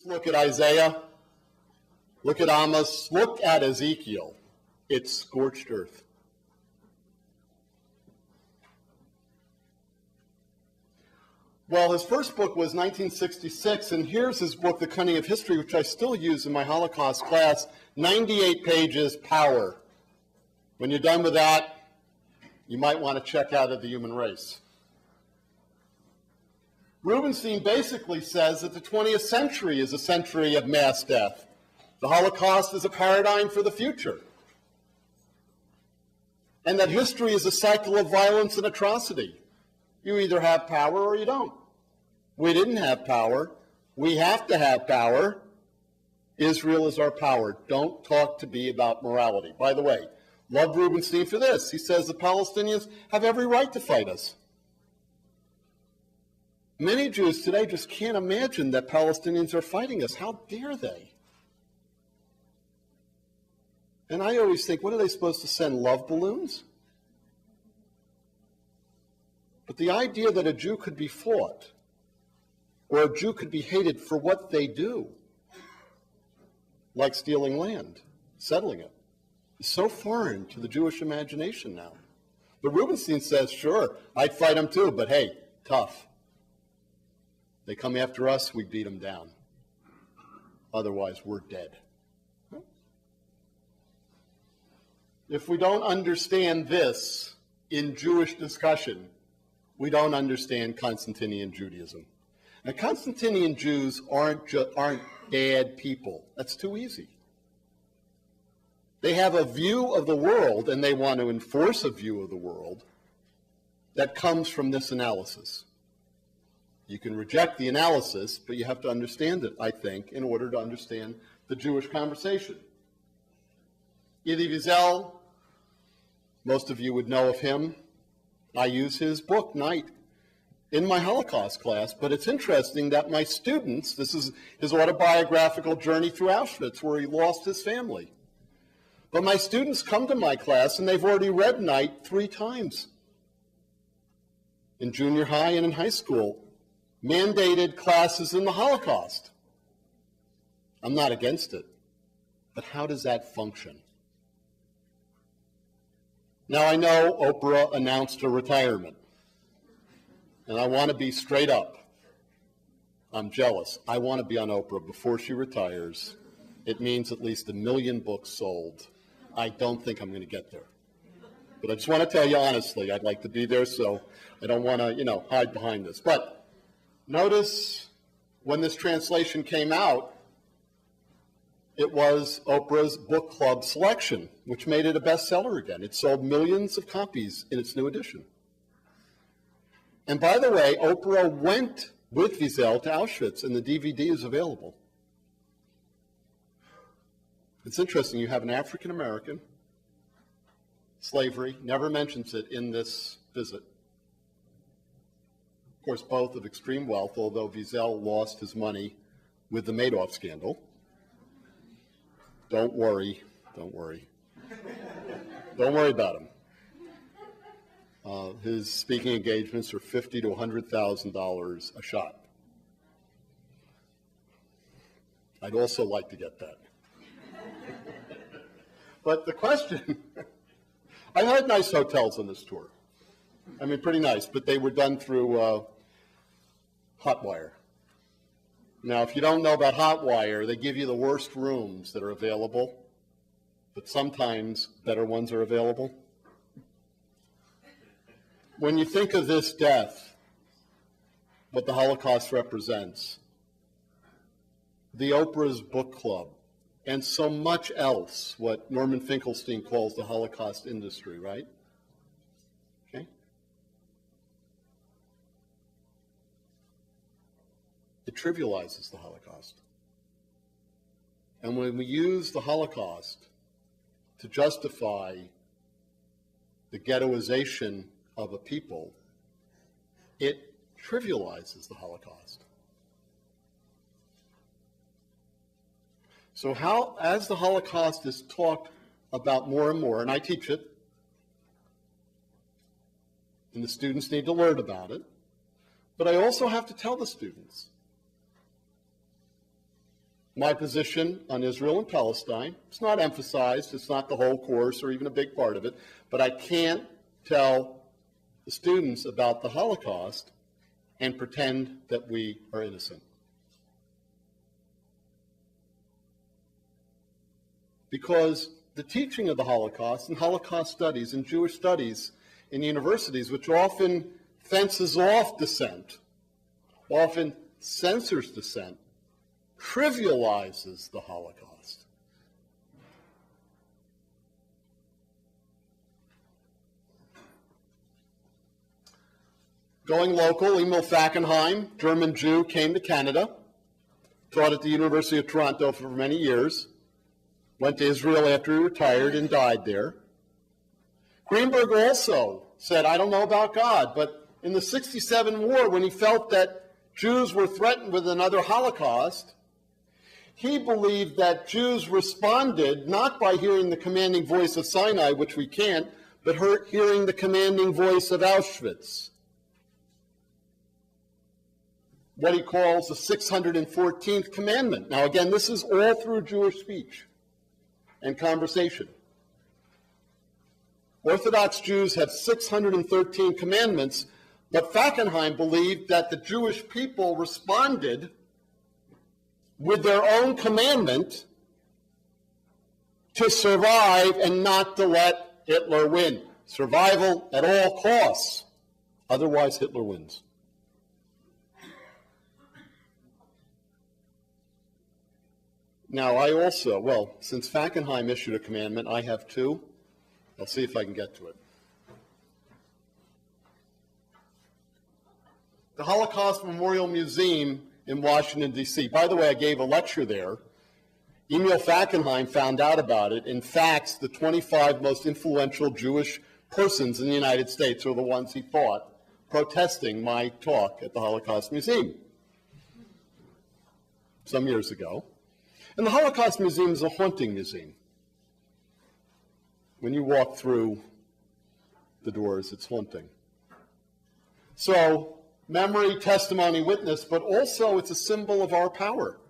Look at Isaiah. Look at Amos. Look at Ezekiel. It's scorched earth. Well, his first book was 1966, and here's his book, The Cunning of History, which I still use in my Holocaust class. 98 pages, power. When you're done with that, you might want to check out of the human race. Rubenstein basically says that the 20th century is a century of mass death. The Holocaust is a paradigm for the future. And that history is a cycle of violence and atrocity. You either have power or you don't. We didn't have power. We have to have power. Israel is our power. Don't talk to me about morality. By the way, love Rubenstein for this. He says the Palestinians have every right to fight us. Many Jews today just can't imagine that Palestinians are fighting us. How dare they? And I always think, what are they supposed to send, love balloons? But the idea that a Jew could be fought, or a Jew could be hated for what they do, like stealing land, settling it, is so foreign to the Jewish imagination now. But Rubenstein says, sure, I'd fight them too, but hey, tough. They come after us, we beat them down. Otherwise, we're dead. If we don't understand this in Jewish discussion, we don't understand Constantinian Judaism. Now, Constantinian Jews aren't bad people. That's too easy. They have a view of the world, and they want to enforce a view of the world that comes from this analysis. You can reject the analysis, but you have to understand it, I think, in order to understand the Jewish conversation. Elie Wiesel, most of you would know of him. I use his book, Night, in my Holocaust class, but it's interesting that my students, this is his autobiographical journey through Auschwitz, where he lost his family. But my students come to my class, and they've already read Night 3 times. In junior high and in high school, mandated classes in the Holocaust. I'm not against it, but how does that function? Now, I know Oprah announced her retirement, and I want to be straight up. I'm jealous. I want to be on Oprah before she retires. It means at least 1 million books sold. I don't think I'm going to get there. But I just want to tell you honestly, I'd like to be there, so I don't want to, hide behind this. But notice when this translation came out, it was Oprah's book club selection, which made it a bestseller again. It sold millions of copies in its new edition. And by the way, Oprah went with Wiesel to Auschwitz, and the DVD is available. It's interesting, you have an African-American, slavery, never mentions it in this visit. Of course, both of extreme wealth, although Wiesel lost his money with the Madoff scandal. Don't worry, don't worry. Don't worry about him. His speaking engagements are $50,000 to $100,000 a shot. I'd also like to get that. But the question, I had nice hotels on this tour. I mean, pretty nice, but they were done through Hotwire. Now, if you don't know about Hotwire, they give you the worst rooms that are available, but sometimes better ones are available. When you think of this death, what the Holocaust represents, the Oprah's book club, and so much else, what Norman Finkelstein calls the Holocaust industry, right? Okay? It trivializes the Holocaust. And when we use the Holocaust to justify the ghettoization of a people, it trivializes the Holocaust. So how, as the Holocaust is talked about more and more, and I teach it, and the students need to learn about it, but I also have to tell the students, my position on Israel and Palestine. It's not emphasized, it's not the whole course or even a big part of it, but I can't tell the students about the Holocaust and pretend that we are innocent. Because the teaching of the Holocaust and Holocaust studies and Jewish studies in universities, which often fences off dissent, often censors dissent, trivializes the Holocaust. Going local, Emil Fackenheim, German Jew, came to Canada, taught at the University of Toronto for many years, went to Israel after he retired and died there. Greenberg also said, I don't know about God, but in the 67 war, when he felt that Jews were threatened with another Holocaust, he believed that Jews responded not by hearing the commanding voice of Sinai, which we can't, but hearing the commanding voice of Auschwitz. What he calls the 614th commandment. Now again, this is all through Jewish speech and conversation. Orthodox Jews have 613 commandments, but Fackenheim believed that the Jewish people responded with their own commandment to survive and not to let Hitler win. Survival at all costs. Otherwise, Hitler wins. Now, I also, well, since Fackenheim issued a commandment, I have two. I'll see if I can get to it. The Holocaust Memorial Museum in Washington, D.C. By the way, I gave a lecture there. Emil Fackenheim found out about it and faxed the 25 most influential Jewish persons in the United States, or the ones he thought, protesting my talk at the Holocaust Museum some years ago. And the Holocaust Museum is a haunting museum. When you walk through the doors, it's haunting. So, memory, testimony, witness, but also it's a symbol of our power.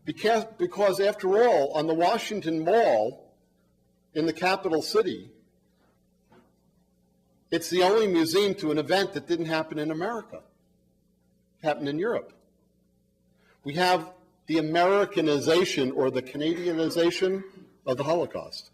Because after all, on the Washington Mall in the capital city, it's the only museum to an event that didn't happen in America. It happened in Europe. We have the Americanization or the Canadianization of the Holocaust.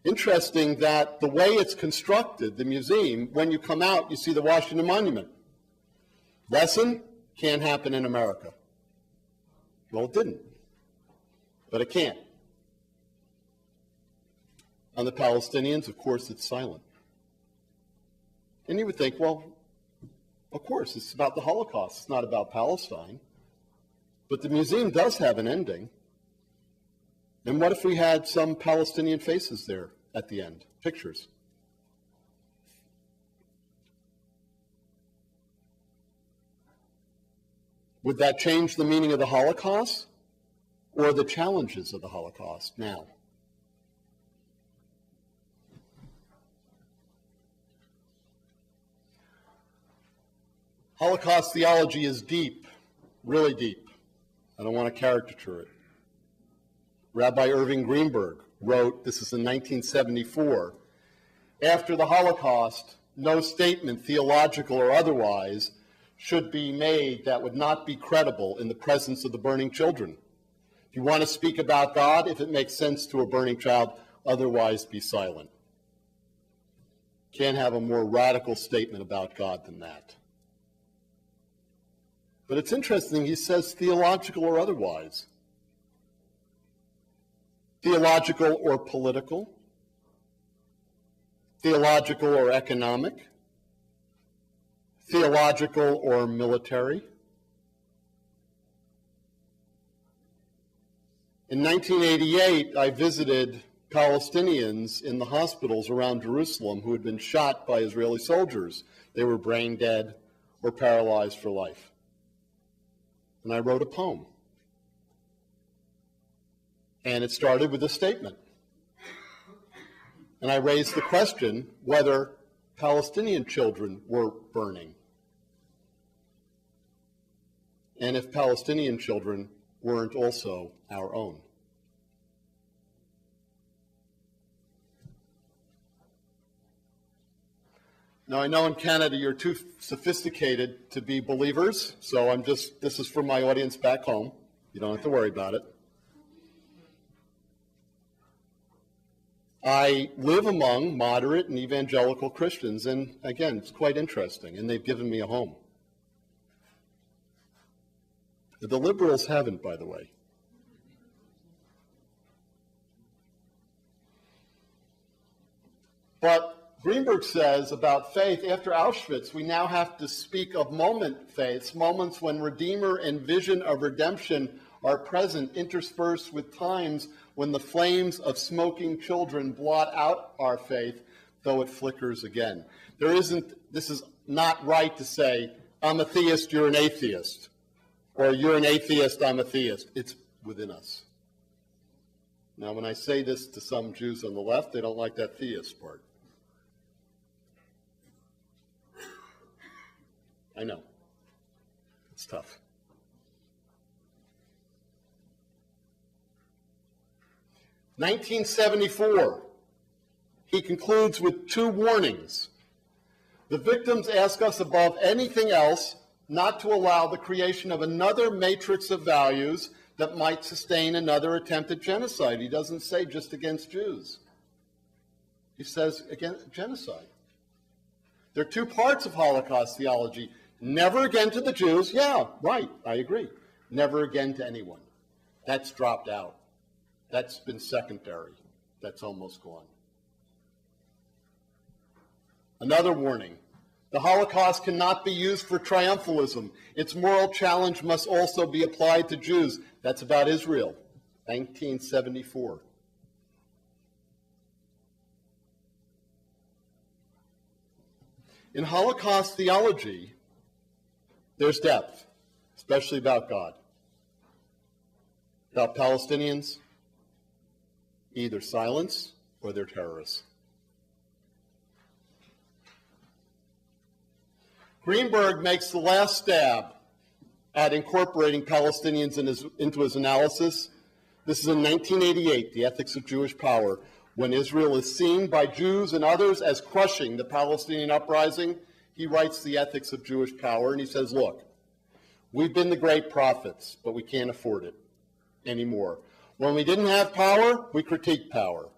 Interesting that the way it's constructed, the museum, when you come out, you see the Washington Monument. Lesson, can't happen in America. Well, it didn't, but it can't. On the Palestinians, of course, it's silent. And you would think, well, of course, it's about the Holocaust. It's not about Palestine. But the museum does have an ending. And what if we had some Palestinian faces there at the end? Pictures. Would that change the meaning of the Holocaust or the challenges of the Holocaust now? Holocaust theology is deep, really deep. I don't want to caricature it. Rabbi Irving Greenberg wrote, this is in 1974, after the Holocaust, no statement, theological or otherwise, should be made that would not be credible in the presence of the burning children. If you want to speak about God, if it makes sense to a burning child, otherwise be silent. Can't have a more radical statement about God than that. But it's interesting, he says theological or otherwise. Theological or political. Theological or economic. Theological or military. In 1988, I visited Palestinians in the hospitals around Jerusalem who had been shot by Israeli soldiers. They were brain dead or paralyzed for life. And I wrote a poem. And it started with a statement. And I raised the question whether Palestinian children were burning. and if Palestinian children weren't also our own. Now, I know in Canada you're too sophisticated to be believers, so this is for my audience back home. You don't have to worry about it. I live among moderate and evangelical Christians, and again, it's quite interesting, and they've given me a home. The liberals haven't, by the way. But Greenberg says about faith, after Auschwitz, we now have to speak of moment faiths, moments when Redeemer and vision of redemption are present, interspersed with times when the flames of smoking children blot out our faith, though it flickers again. This is not right to say, I'm a theist, you're an atheist, or you're an atheist, I'm a theist. It's within us. Now, when I say this to some Jews on the left, they don't like that theist part. I know. It's tough. In 1974, he concludes with two warnings. The victims ask us above anything else not to allow the creation of another matrix of values that might sustain another attempted genocide. He doesn't say just against Jews. He says against genocide. There are two parts of Holocaust theology. Never again to the Jews. Yeah, right, I agree. Never again to anyone. That's dropped out. That's been secondary. That's almost gone. Another warning. The Holocaust cannot be used for triumphalism. Its moral challenge must also be applied to Jews. That's about Israel, 1974. In Holocaust theology, there's depth, especially about God. About Palestinians, either silence or they're terrorists. Greenberg makes the last stab at incorporating Palestinians into his analysis. This is in 1988, The Ethics of Jewish Power, when Israel is seen by Jews and others as crushing the Palestinian uprising. He writes The Ethics of Jewish Power, and he says, look, we've been the great prophets, but we can't afford it anymore. When we didn't have power, we critiqued power.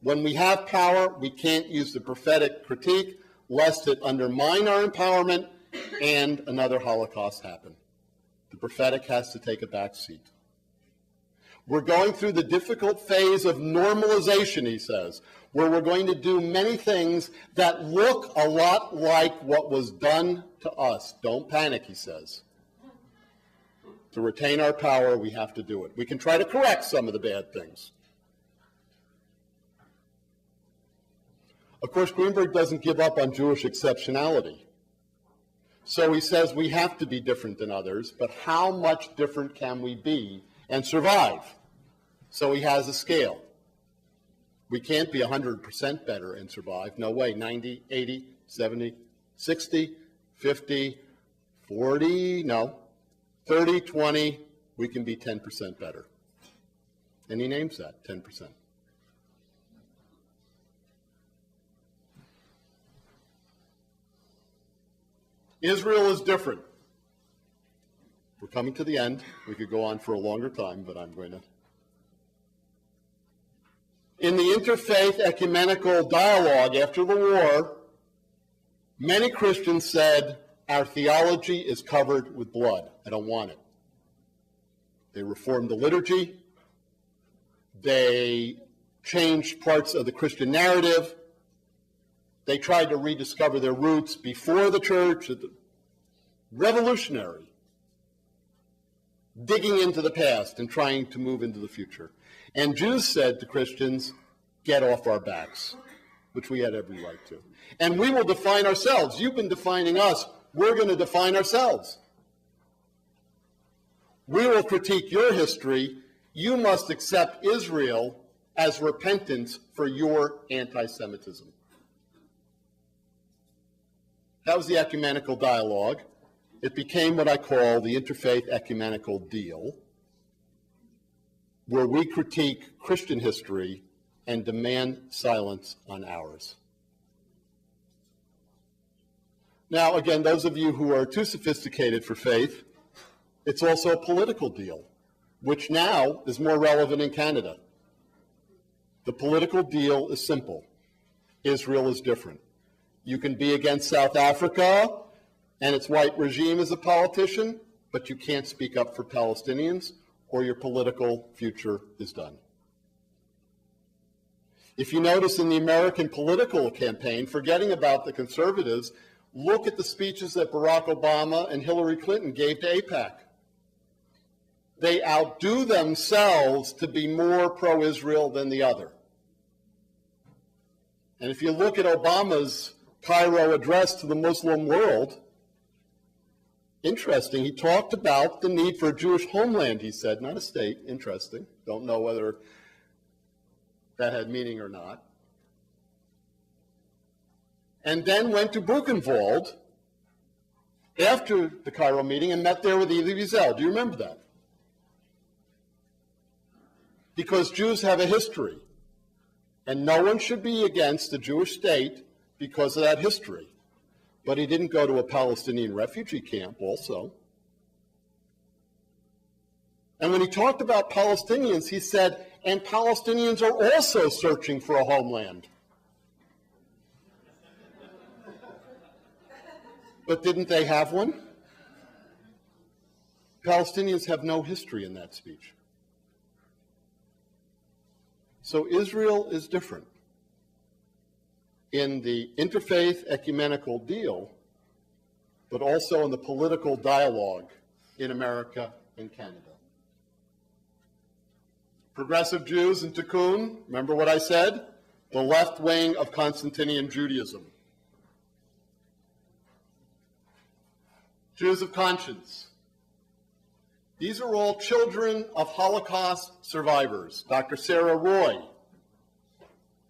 When we have power, we can't use the prophetic critique, lest it undermine our empowerment and another Holocaust happen. The prophetic has to take a back seat. We're going through the difficult phase of normalization, he says, where we're going to do many things that look a lot like what was done to us. Don't panic, he says. To retain our power, we have to do it. We can try to correct some of the bad things. Of course, Greenberg doesn't give up on Jewish exceptionality. So he says we have to be different than others, but how much different can we be and survive? So he has a scale. We can't be 100% better and survive. No way. 90, 80, 70, 60, 50, 40, no. 30, 20, we can be 10% better. And he names that, 10%. Israel is different. We're coming to the end. We could go on for a longer time, but I'm going to. In the interfaith ecumenical dialogue after the war, many Christians said, our theology is covered with blood. I don't want it. They reformed the liturgy. They changed parts of the Christian narrative. They tried to rediscover their roots before the church. Revolutionary. Digging into the past and trying to move into the future. And Jews said to Christians, get off our backs, which we had every right to. And we will define ourselves. You've been defining us. We're going to define ourselves. We will critique your history. You must accept Israel as repentance for your anti-Semitism. That was the ecumenical dialogue. it became what I call the interfaith ecumenical deal, where we critique Christian history and demand silence on ours. Now, again, those of you who are too sophisticated for faith, it's also a political deal, which now is more relevant in Canada. The political deal is simple. Israel is different. You can be against South Africa and its white regime as a politician, but you can't speak up for Palestinians, or your political future is done. If you notice in the American political campaign, forgetting about the conservatives, look at the speeches that Barack Obama and Hillary Clinton gave to AIPAC. They outdo themselves to be more pro-Israel than the other. And if you look at Obama's Cairo address to the Muslim world, interesting, he talked about the need for a Jewish homeland, he said, not a state. Interesting. Don't know whether that had meaning or not. And then went to Buchenwald after the Cairo meeting and met there with Elie Wiesel. Do you remember that? Because Jews have a history, and no one should be against the Jewish state because of that history. But he didn't go to a Palestinian refugee camp also. And when he talked about Palestinians, he said, and Palestinians are also searching for a homeland. But didn't they have one? Palestinians have no history in that speech. So Israel is different in the interfaith ecumenical deal, but also in the political dialogue in America and Canada. Progressive Jews in Tikkun, remember what I said? The left wing of Constantinian Judaism. Jews of conscience. These are all children of Holocaust survivors. Dr. Sarah Roy,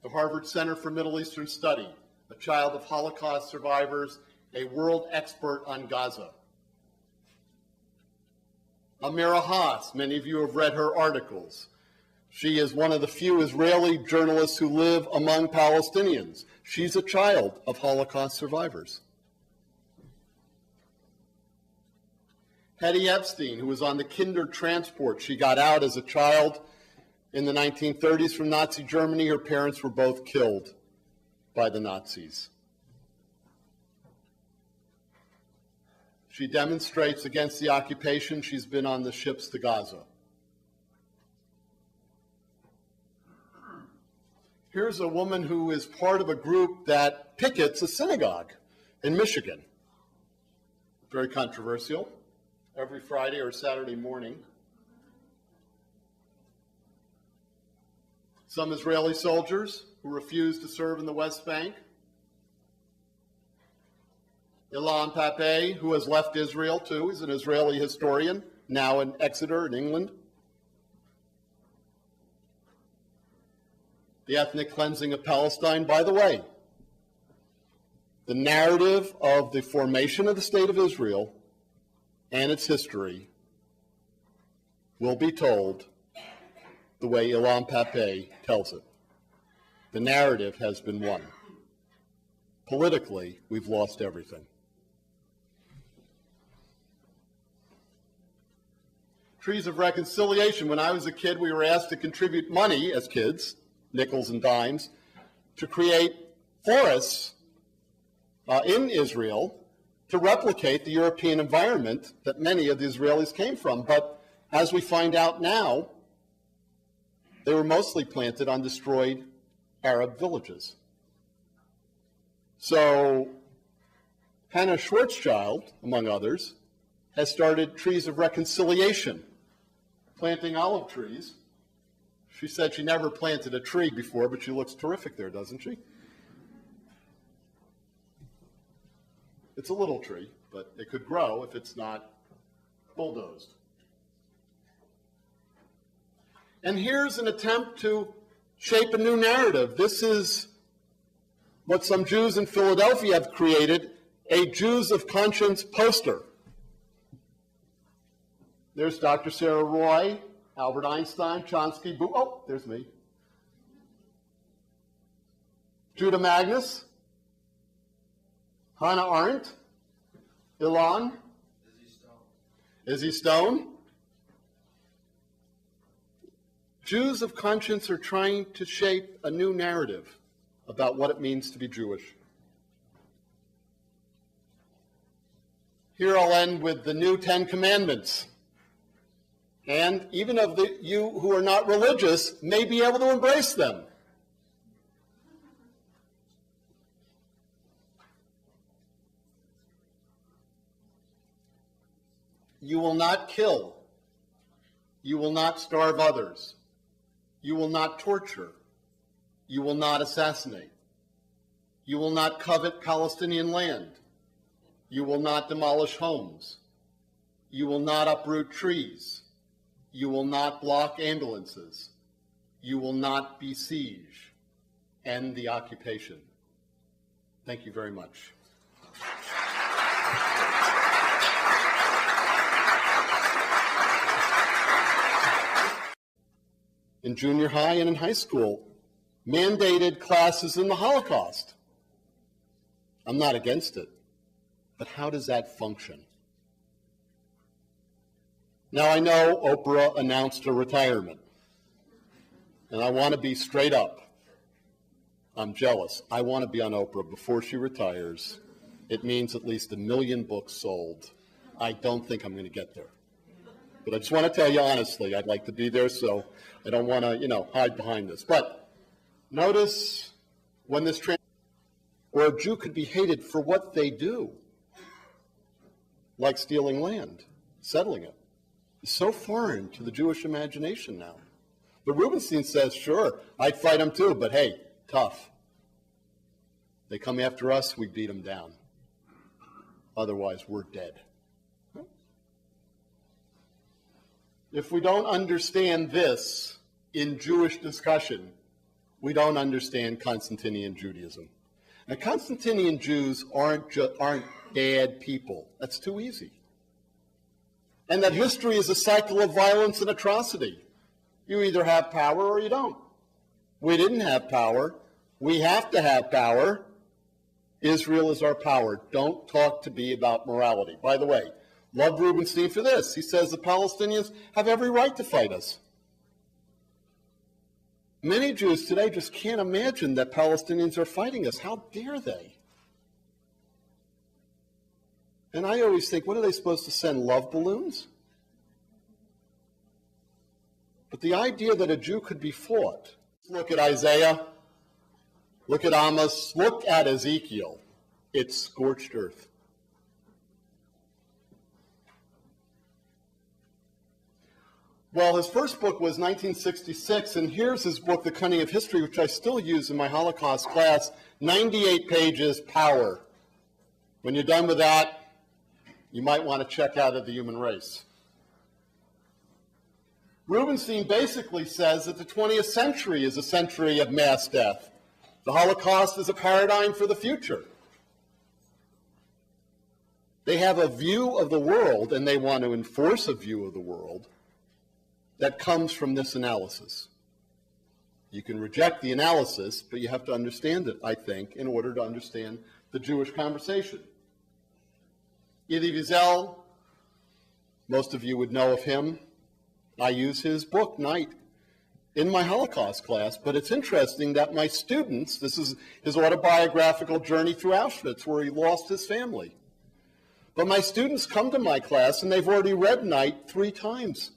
the Harvard Center for Middle Eastern Study, a child of Holocaust survivors, a world expert on Gaza. Amira Haas, many of you have read her articles. She is one of the few Israeli journalists who live among Palestinians. She's a child of Holocaust survivors. Hetty Epstein, who was on the Kinder transport. She got out as a child in the 1930s from Nazi Germany. Her parents were both killed by the Nazis. She demonstrates against the occupation. She's been on the ships to Gaza. Here's a woman who is part of a group that pickets a synagogue in Michigan. Very controversial. Every Friday or Saturday morning. Some Israeli soldiers who refused to serve in the West Bank. Ilan Pappé, who has left Israel too. He's an Israeli historian, now in Exeter in England. The ethnic cleansing of Palestine, by the way. The narrative of the formation of the State of Israel and its history will be told the way Ilan Pappé tells it. The narrative has been won. Politically, we've lost everything. Trees of reconciliation. When I was a kid, we were asked to contribute money as kids, nickels and dimes, to create forests in Israel to replicate the European environment that many of the Israelis came from. But as we find out now, they were mostly planted on destroyed Arab villages. So Hannah Schwarzschild, among others, has started Trees of Reconciliation, planting olive trees. She said she never planted a tree before, but she looks terrific there, doesn't she? It's a little tree, but it could grow if it's not bulldozed. And here's an attempt to shape a new narrative. This is what some Jews in Philadelphia have created, a Jews of Conscience poster. There's Dr. Sarah Roy, Albert Einstein, Chomsky, oh, there's me. Judah Magnus, Hannah Arendt, Ilan, Izzy Stone. Jews of conscience are trying to shape a new narrative about what it means to be Jewish. Here I'll end with the new 10 Commandments. And even of you who are not religious may be able to embrace them. You will not kill. You will not starve others. You will not torture. You will not assassinate. You will not covet Palestinian land. You will not demolish homes. You will not uproot trees. You will not block ambulances. You will not besiege. End the occupation. Thank you very much. In junior high and in high school, mandated classes in the Holocaust. I'm not against it, but how does that function? Now, I know Oprah announced her retirement, and I want to be straight up. I'm jealous. I want to be on Oprah before she retires. It means at least 1 million books sold. I don't think I'm going to get there. But I just want to tell you honestly, I'd like to be there, so I don't want to, hide behind this. But notice when this or a Jew could be hated for what they do, like stealing land, settling it. It's so foreign to the Jewish imagination now. But Rubenstein says, sure, I'd fight them too, but hey, tough. They come after us, we beat them down. Otherwise, we're dead. If we don't understand this in Jewish discussion, we don't understand Constantinian Judaism. Now, Constantinian Jews aren't bad people. That's too easy. And that history is a cycle of violence and atrocity. You either have power or you don't. We didn't have power. We have to have power. Israel is our power. Don't talk to me about morality. By the way, love Rubenstein for this. He says the Palestinians have every right to fight us. Many Jews today just can't imagine that Palestinians are fighting us. How dare they? And I always think, what are they supposed to send, love balloons? But the idea that a Jew could be fought. Look at Isaiah. Look at Amos. Look at Ezekiel. It's scorched earth. Well, his first book was 1966, and here's his book, The Cunning of History, which I still use in my Holocaust class, 98 pages, power. When you're done with that, you might want to check out of the human race. Rubenstein basically says that the 20th century is a century of mass death. The Holocaust is a paradigm for the future. They have a view of the world, and they want to enforce a view of the world that comes from this analysis. You can reject the analysis, but you have to understand it, I think, in order to understand the Jewish conversation. Elie Wiesel, most of you would know of him. I use his book, Night, in my Holocaust class, but it's interesting that my students, this is his autobiographical journey through Auschwitz, where he lost his family. But my students come to my class, and they've already read Night 3 times.